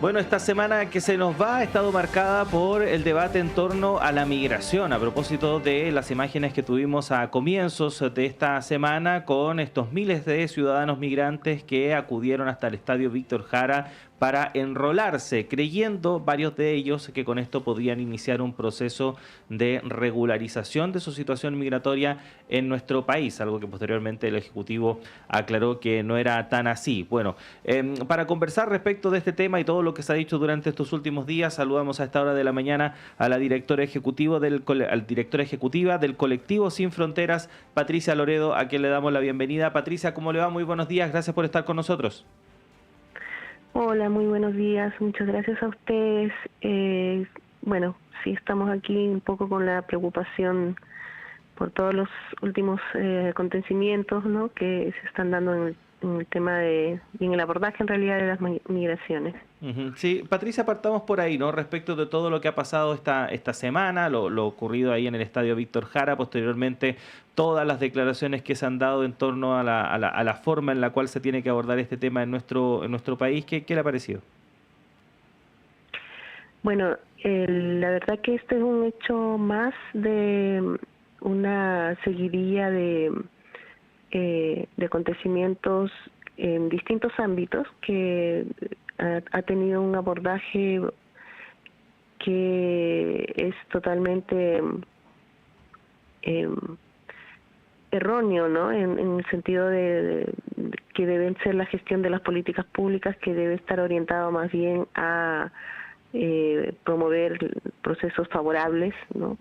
Bueno, esta semana que se nos va ha estado marcada por el debate en torno a la migración, a propósito de las imágenes que tuvimos a comienzos de esta semana con estos miles de ciudadanos migrantes que acudieron hasta el Estadio Víctor Jara para enrolarse, creyendo varios de ellos que con esto podían iniciar un proceso de regularización de su situación migratoria en nuestro país, algo que posteriormente el Ejecutivo aclaró que no era tan así. Bueno, para conversar respecto de este tema y todo lo que se ha dicho durante estos últimos días, saludamos a esta hora de la mañana a la directora ejecutiva del colectivo Sin Fronteras, Patricia Loredo, a quien le damos la bienvenida. Patricia, ¿cómo le va? Muy buenos días, gracias por estar con nosotros. Hola, muy buenos días. Muchas gracias a ustedes. Bueno, sí estamos aquí un poco con la preocupación por todos los últimos acontecimientos, ¿no?, que se están dando en el tema y en el abordaje en realidad de las migraciones. Sí, Patricia, partamos por ahí, ¿no? Respecto de todo lo que ha pasado esta semana, lo ocurrido ahí en el Estadio Víctor Jara, posteriormente todas las declaraciones que se han dado en torno a la forma en la cual se tiene que abordar este tema en nuestro país. ¿Qué le ha parecido? Bueno, la verdad que este es un hecho más de una seguidilla de acontecimientos en distintos ámbitos que ha tenido un abordaje que es totalmente erróneo, ¿no? En el sentido de que deben ser la gestión de las políticas públicas, que debe estar orientado más bien a promover procesos favorables, ¿no?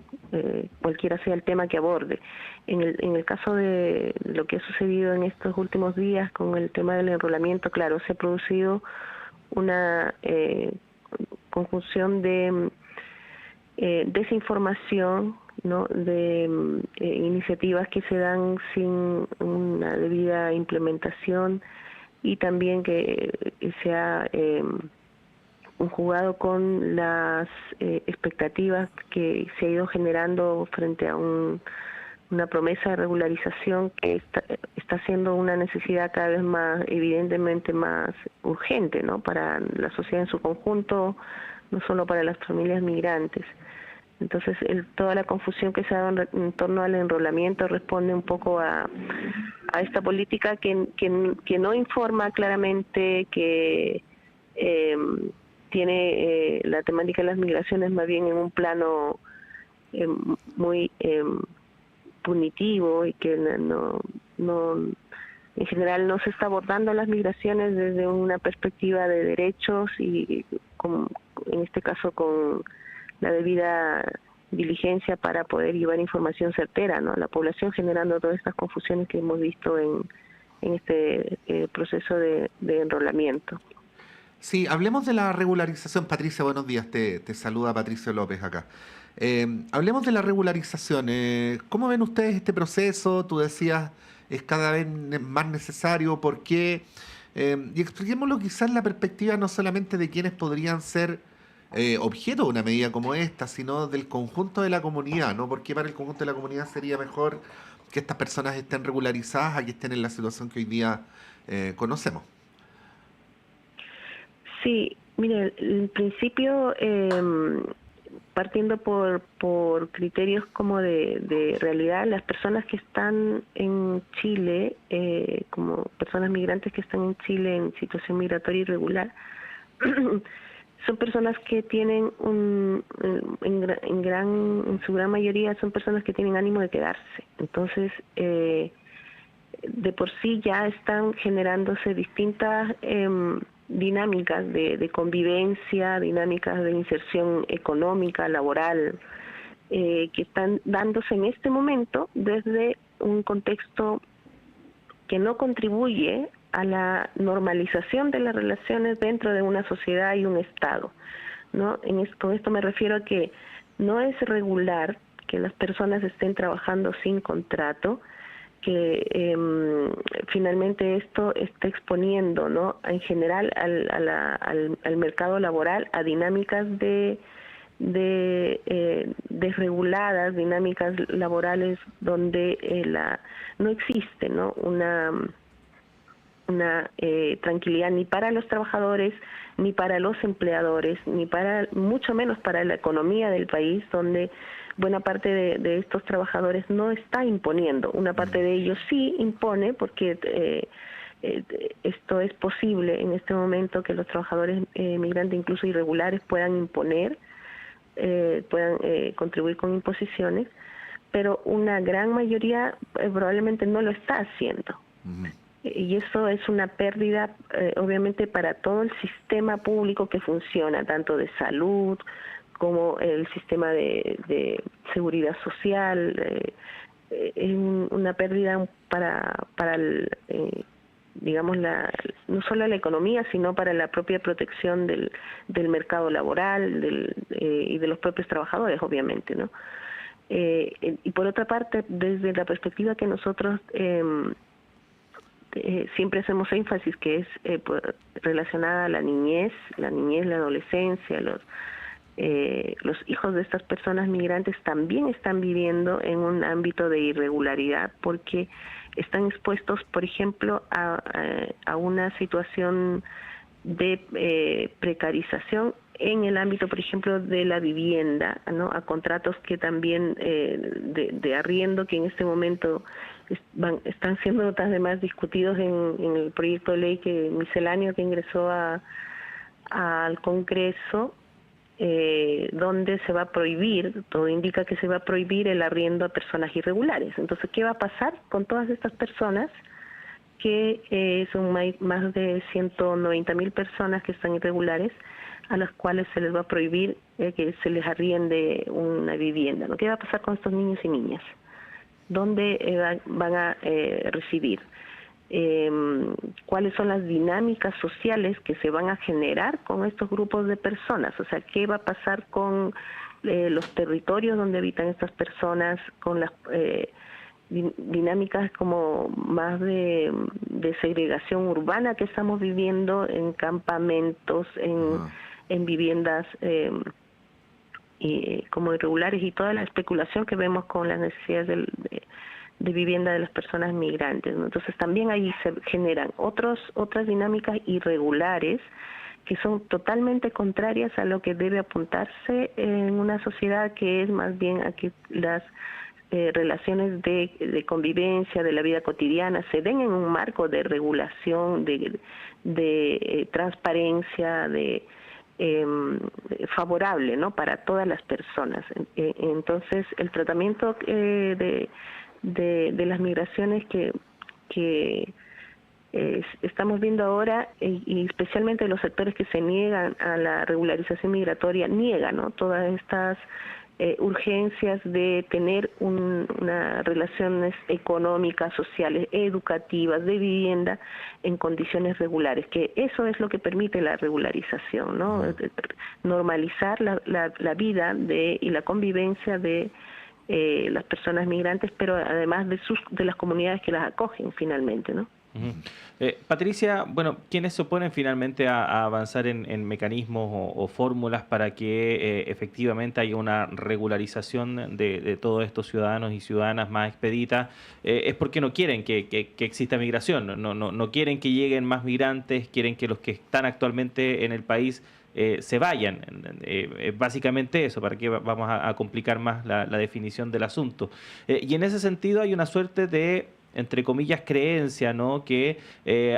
Cualquiera sea el tema que aborde. En el caso de lo que ha sucedido en estos últimos días con el tema del enrolamiento, claro, se ha producido una conjunción de desinformación, ¿no?, de iniciativas que se dan sin una debida implementación, y también que se ha jugado con las expectativas que se ha ido generando frente a una promesa de regularización que está siendo una necesidad cada vez más, evidentemente más urgente, ¿no?, para la sociedad en su conjunto, no solo para las familias migrantes. Entonces, toda la confusión que se ha dado en torno al enrolamiento responde un poco a esta política que no informa claramente, que tiene la temática de las migraciones más bien en un plano muy punitivo, y que en general no se está abordando las migraciones desde una perspectiva de derechos y en este caso con la debida diligencia para poder llevar información certera, ¿no?, a la población, generando todas estas confusiones que hemos visto en este proceso de enrolamiento. Sí, hablemos de la regularización. Patricia, buenos días. Te saluda Patricio López acá. Hablemos de la regularización. ¿Cómo ven ustedes este proceso? Tú decías, es cada vez más necesario. ¿Por qué? Y expliquémoslo quizás en la perspectiva no solamente de quienes podrían ser objeto de una medida como esta, sino del conjunto de la comunidad, ¿no? ¿Por qué para el conjunto de la comunidad sería mejor que estas personas estén regularizadas a que estén en la situación que hoy día conocemos? Sí, mire, en principio, partiendo por criterios como de realidad, las personas que están en Chile, como personas migrantes que están en Chile en situación migratoria irregular, son personas que tienen en su gran mayoría son personas que tienen ánimo de quedarse. Entonces, de por sí ya están generándose distintas dinámicas de convivencia, dinámicas de inserción económica, laboral, que están dándose en este momento desde un contexto que no contribuye a la normalización de las relaciones dentro de una sociedad y un Estado, ¿no? Con esto me refiero a que no es regular que las personas estén trabajando sin contrato, que finalmente esto está exponiendo, ¿no?, en general al mercado laboral a dinámicas desreguladas, dinámicas laborales donde no existe, ¿no?, una tranquilidad ni para los trabajadores, ni para los empleadores, ni para, mucho menos para la economía del país, donde buena parte de estos trabajadores no está imponiendo. Una parte de ellos sí impone, porque esto es posible en este momento, que los trabajadores migrantes, incluso irregulares, puedan imponer, puedan contribuir con imposiciones, pero una gran mayoría probablemente no lo está haciendo. Y eso es una pérdida, obviamente, para todo el sistema público que funciona, tanto de salud como el sistema de seguridad social. Es una pérdida para digamos, no solo la economía, sino para la propia protección del mercado laboral y de los propios trabajadores, obviamente, ¿no? Y por otra parte, desde la perspectiva que nosotros siempre hacemos énfasis, que es relacionada a la niñez, la adolescencia, los hijos de estas personas migrantes también están viviendo en un ámbito de irregularidad, porque están expuestos, por ejemplo, a una situación de precarización en el ámbito, por ejemplo, de la vivienda, ¿no? A contratos que también de arriendo, que en este momento están siendo además discutidos en el proyecto de ley misceláneo que ingresó al Congreso, donde se va a prohibir, todo indica que se va a prohibir el arriendo a personas irregulares. Entonces, ¿qué va a pasar con todas estas personas, que son más de 190.000 personas que están irregulares, a las cuales se les va a prohibir que se les arriende una vivienda, ¿no? ¿Qué va a pasar con estos niños y niñas? ¿Dónde van a residir? ¿Cuáles son las dinámicas sociales que se van a generar con estos grupos de personas? O sea, ¿qué va a pasar con los territorios donde habitan estas personas, con las dinámicas como más de segregación urbana que estamos viviendo en campamentos, en viviendas como irregulares, y toda la especulación que vemos con las necesidades de vivienda de las personas migrantes, ¿no? Entonces también ahí se generan otras dinámicas irregulares que son totalmente contrarias a lo que debe apuntarse en una sociedad, que es más bien a que las relaciones de convivencia, de la vida cotidiana, se den en un marco de regulación, de transparencia, favorable, ¿no?, para todas las personas. Entonces, el tratamiento de las migraciones que estamos viendo ahora, y especialmente los sectores que se niegan a la regularización migratoria, niegan, ¿no?, todas estas urgencias de tener unas relaciones económicas, sociales, educativas, de vivienda en condiciones regulares, que eso es lo que permite la regularización, ¿no? Normalizar la vida y la convivencia de las personas migrantes, pero además de las comunidades que las acogen finalmente, ¿no? Patricia, bueno, ¿quiénes se oponen finalmente a avanzar en mecanismos o fórmulas para que efectivamente haya una regularización de todos estos ciudadanos y ciudadanas más expedita? Es porque no quieren que exista migración, no quieren que lleguen más migrantes, quieren que los que están actualmente en el país se vayan. Básicamente eso, ¿para qué vamos a complicar más la definición del asunto? Y en ese sentido hay una suerte de, entre comillas, creencia, ¿no?, que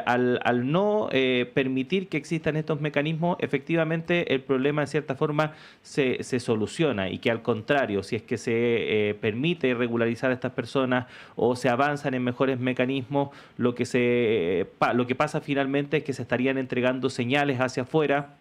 al no permitir que existan estos mecanismos, efectivamente el problema en cierta forma se soluciona, y que al contrario, si es que se permite regularizar a estas personas o se avanzan en mejores mecanismos, lo que pasa finalmente es que se estarían entregando señales hacia afuera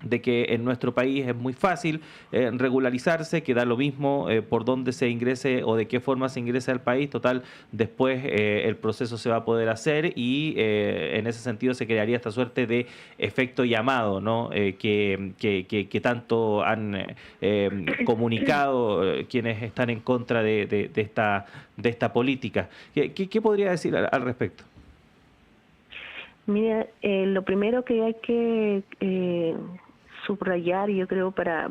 de que en nuestro país es muy fácil regularizarse, que da lo mismo por dónde se ingrese o de qué forma se ingrese al país. Total, después el proceso se va a poder hacer, y en ese sentido se crearía esta suerte de efecto llamado, ¿no? Que tanto han comunicado quienes están en contra de esta política. ¿Qué podría decir al respecto? Mira, lo primero que hay que subrayar, yo creo, para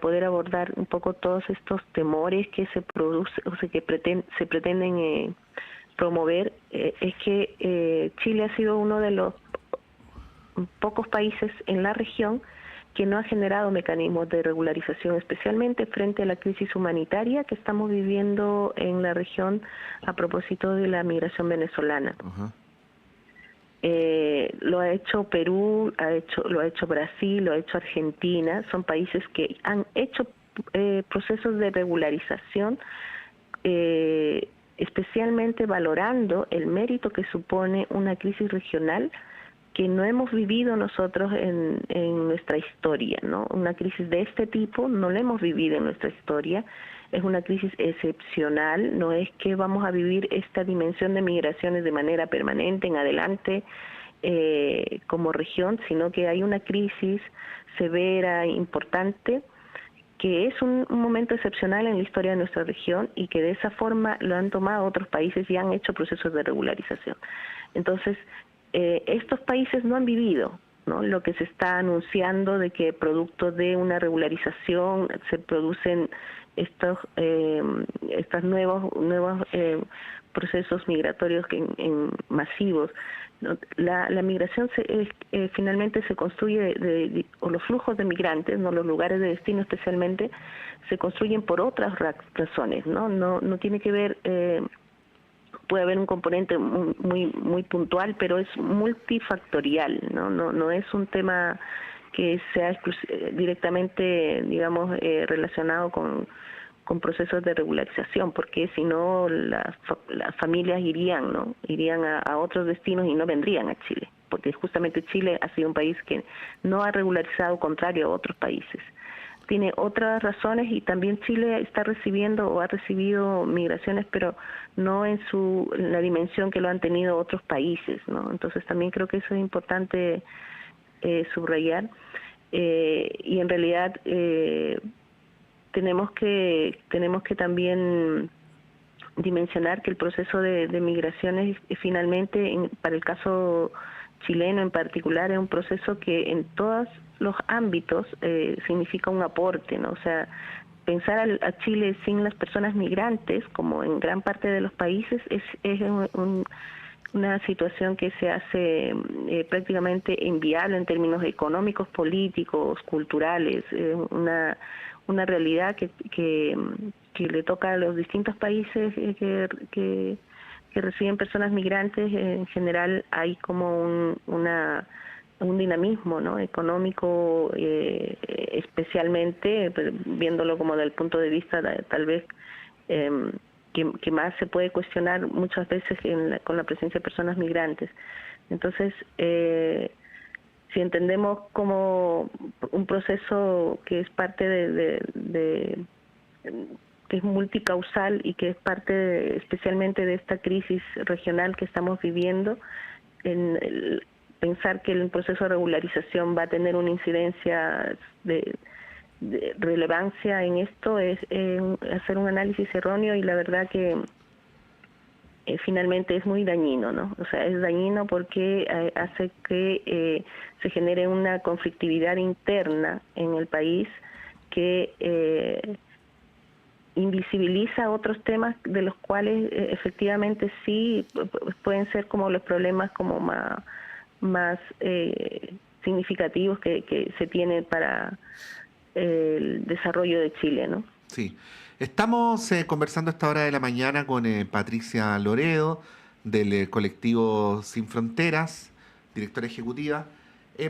poder abordar un poco todos estos temores que se producen, o sea, que se pretenden promover es que Chile ha sido uno de los pocos países en la región que no ha generado mecanismos de regularización, especialmente frente a la crisis humanitaria que estamos viviendo en la región a propósito de la migración venezolana. Lo ha hecho Perú, lo ha hecho Brasil, lo ha hecho Argentina. Son países que han hecho procesos de regularización, especialmente valorando el mérito que supone una crisis regional que no hemos vivido nosotros en nuestra historia, ¿no? Una crisis de este tipo no la hemos vivido en nuestra historia. Es una crisis excepcional, no es que vamos a vivir esta dimensión de migraciones de manera permanente en adelante como región, sino que hay una crisis severa, importante, que es un momento excepcional en la historia de nuestra región y que de esa forma lo han tomado otros países y han hecho procesos de regularización. Entonces, estos países no han vivido, ¿no?, lo que se está anunciando de que producto de una regularización se producen estos nuevos procesos migratorios masivos, ¿no? La migración finalmente se construye, o los flujos de migrantes, no los lugares de destino especialmente, se construyen por otras razones, ¿no? No tiene que ver, puede haber un componente muy puntual, pero es multifactorial, no es un tema que sea directamente, digamos, relacionado con procesos de regularización, porque si no las familias irían a otros destinos y no vendrían a Chile, porque justamente Chile ha sido un país que no ha regularizado, contrario a otros países. Tiene otras razones y también Chile está recibiendo o ha recibido migraciones, pero no en la dimensión que lo han tenido otros países, ¿no? Entonces también creo que eso es importante subrayar, y en realidad tenemos que también dimensionar que el proceso de migraciones finalmente, para el caso chileno en particular, es un proceso que en todos los ámbitos significa un aporte, ¿no? O sea, pensar a Chile sin las personas migrantes, como en gran parte de los países, es una situación que se hace prácticamente inviable en términos económicos, políticos, culturales, una realidad que le toca a los distintos países que reciben personas migrantes. En general hay como un dinamismo, ¿no?, económico, especialmente viéndolo como del punto de vista tal vez que más se puede cuestionar muchas veces con la presencia de personas migrantes. Entonces, si entendemos como un proceso que es parte que es multicausal y que es parte especialmente de esta crisis regional que estamos viviendo, pensar que el proceso de regularización va a tener una incidencia de relevancia en esto es hacer un análisis erróneo, y la verdad que finalmente es muy dañino, ¿no? O sea, es dañino porque hace que se genere una conflictividad interna en el país que invisibiliza otros temas de los cuales efectivamente sí pueden ser como los problemas como más significativos que se tienen para el desarrollo de Chile, ¿no? Sí. Estamos conversando a esta hora de la mañana con Patricia Loredo, del colectivo Sin Fronteras, directora ejecutiva.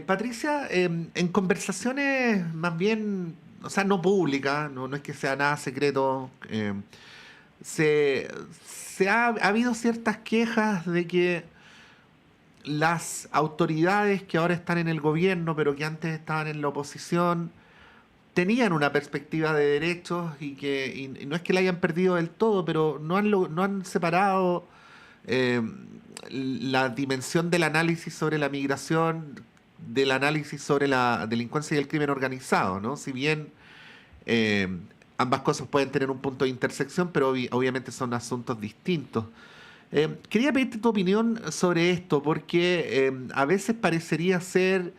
Patricia, en conversaciones más bien, o sea, no públicas, no es que sea nada secreto, ha habido ciertas quejas de que las autoridades que ahora están en el gobierno, pero que antes estaban en la oposición, tenían una perspectiva de derechos y no es que la hayan perdido del todo, pero no han separado la dimensión del análisis sobre la migración del análisis sobre la delincuencia y el crimen organizado, ¿no? Si bien ambas cosas pueden tener un punto de intersección, pero obviamente son asuntos distintos. Quería pedirte tu opinión sobre esto, porque a veces parecería ser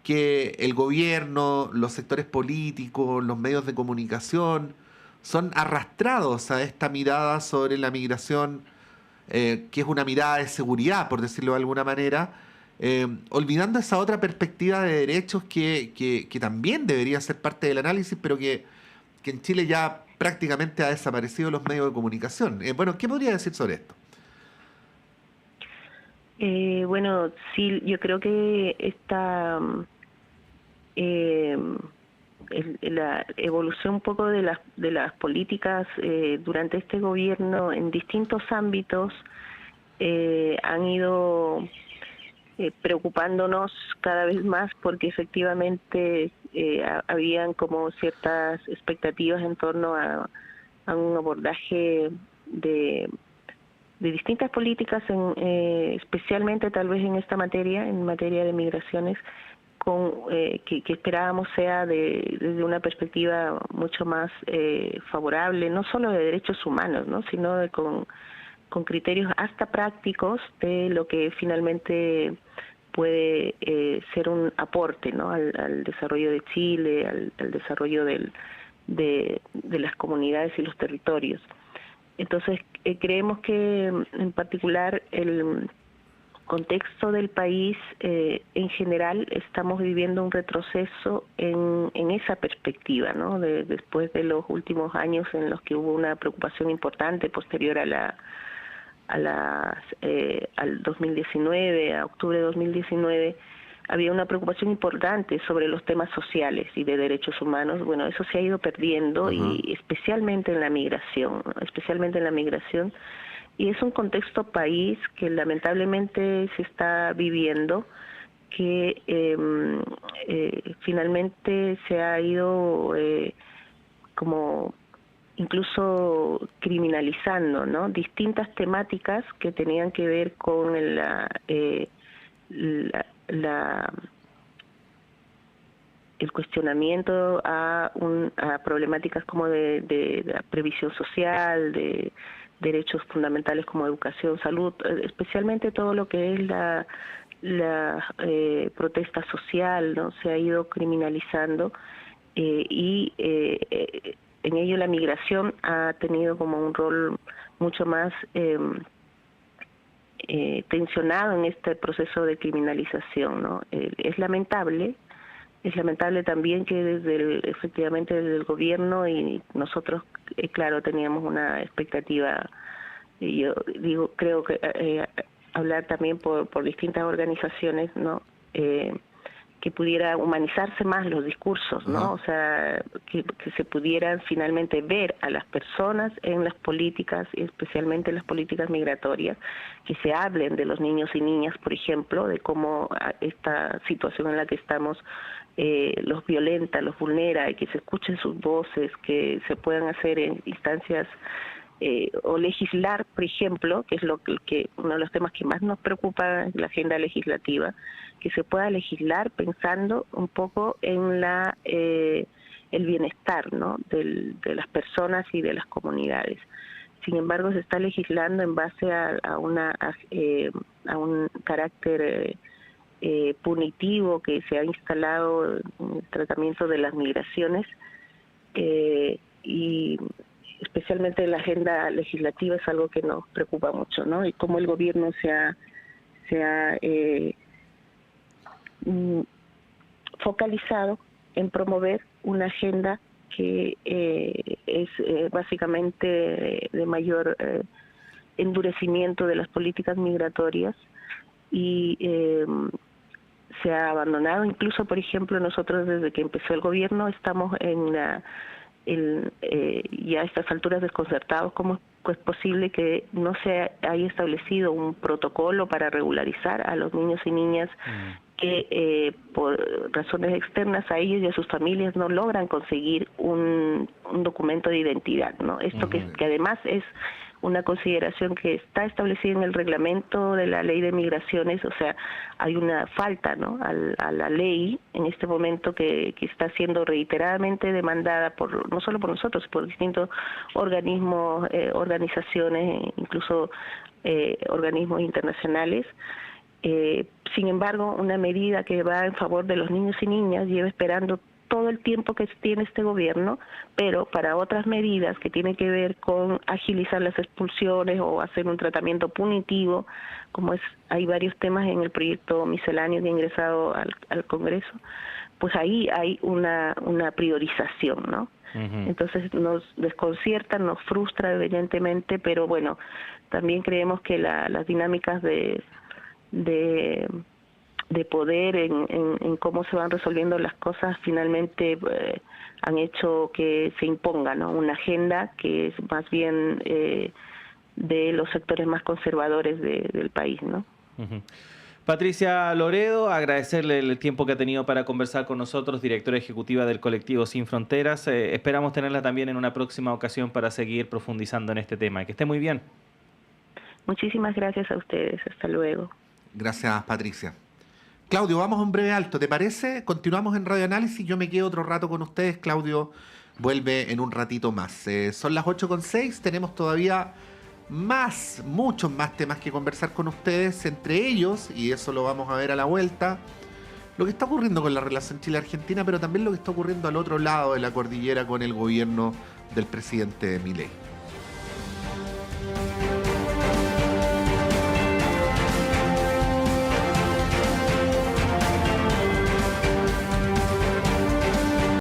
que el gobierno, los sectores políticos, los medios de comunicación son arrastrados a esta mirada sobre la migración que es una mirada de seguridad, por decirlo de alguna manera, olvidando esa otra perspectiva de derechos que también debería ser parte del análisis, pero que en Chile ya prácticamente ha desaparecido los medios de comunicación. Bueno, ¿qué podría decir sobre esto? Bueno, sí, yo creo que la evolución un poco de las políticas durante este gobierno en distintos ámbitos han ido preocupándonos cada vez más, porque efectivamente habían como ciertas expectativas en torno a un abordaje de distintas políticas, especialmente tal vez en esta materia, en materia de migraciones, que esperábamos sea desde una perspectiva mucho más favorable, no solo de derechos humanos, ¿no?, sino con criterios hasta prácticos de lo que finalmente puede ser un aporte, ¿no?, al desarrollo de Chile, al desarrollo de las comunidades y los territorios. Entonces, creemos que en particular el contexto del país en general estamos viviendo un retroceso en esa perspectiva, ¿no?, después de los últimos años en los que hubo una preocupación importante posterior al 2019, a octubre de 2019, había una preocupación importante sobre los temas sociales y de derechos humanos. Bueno, eso se ha ido perdiendo, y especialmente en la migración, ¿no?, especialmente en la migración. Y es un contexto país que lamentablemente se está viviendo, que finalmente se ha ido como incluso criminalizando, ¿no?, distintas temáticas que tenían que ver con el cuestionamiento a problemáticas como de la previsión social, de derechos fundamentales como educación, salud, especialmente todo lo que es la protesta social, ¿no?, se ha ido criminalizando, y en ello la migración ha tenido como un rol mucho más tensionado en este proceso de criminalización, ¿no? Es lamentable también que efectivamente desde el gobierno, y nosotros, claro, teníamos una expectativa, y yo digo, creo que hablar también por distintas organizaciones, ¿no?, que pudiera humanizarse más los discursos, ¿no? O sea, que se pudieran finalmente ver a las personas en las políticas, especialmente en las políticas migratorias, que se hablen de los niños y niñas, por ejemplo, de cómo esta situación en la que estamos los violenta, los vulnera, y que se escuchen sus voces, que se puedan hacer en instancias o legislar, por ejemplo, que es uno de los temas que más nos preocupa en la agenda legislativa, que se pueda legislar pensando un poco en el bienestar, ¿no?, de las personas y de las comunidades. Sin embargo, se está legislando en base a un carácter punitivo que se ha instalado en el tratamiento de las migraciones, y especialmente la agenda legislativa es algo que nos preocupa mucho, ¿no? Y cómo el gobierno se ha focalizado en promover una agenda que es básicamente de mayor endurecimiento de las políticas migratorias, y se ha abandonado. Incluso, por ejemplo, nosotros desde que empezó el gobierno estamos ya a estas alturas desconcertados cómo es posible que no se haya establecido un protocolo para regularizar a los niños y niñas que por razones externas a ellos y a sus familias no logran conseguir un documento de identidad, ¿no? Esto que además es una consideración que está establecida en el reglamento de la ley de migraciones. O sea, hay una falta, ¿no?, a la ley en este momento que está siendo reiteradamente demandada no solo por nosotros, por distintos organismos, organizaciones, incluso organismos internacionales. Sin embargo, una medida que va en favor de los niños y niñas lleva esperando todo el tiempo que tiene este gobierno, pero para otras medidas que tienen que ver con agilizar las expulsiones o hacer un tratamiento punitivo, como hay varios temas en el proyecto misceláneo que ha ingresado al Congreso, pues ahí hay una priorización, ¿no? Entonces nos desconcierta, nos frustra evidentemente, pero bueno, también creemos que las dinámicas de poder en cómo se van resolviendo las cosas finalmente han hecho que se imponga, ¿no?, una agenda que es más bien de los sectores más conservadores del país, ¿no? Patricia Loredo, agradecerle el tiempo que ha tenido para conversar con nosotros, directora ejecutiva del colectivo Sin Fronteras. Esperamos tenerla también en una próxima ocasión para seguir profundizando en este tema. Que esté muy bien. Muchísimas gracias a ustedes. Hasta luego. Gracias, Patricia. Claudio, vamos a un breve alto, ¿te parece? Continuamos en Radio Análisis, yo me quedo otro rato con ustedes, Claudio vuelve en un ratito más. Son las 8:06, tenemos todavía muchos más temas que conversar con ustedes, entre ellos, y eso lo vamos a ver a la vuelta, lo que está ocurriendo con la relación Chile-Argentina, pero también lo que está ocurriendo al otro lado de la cordillera con el gobierno del presidente Milei.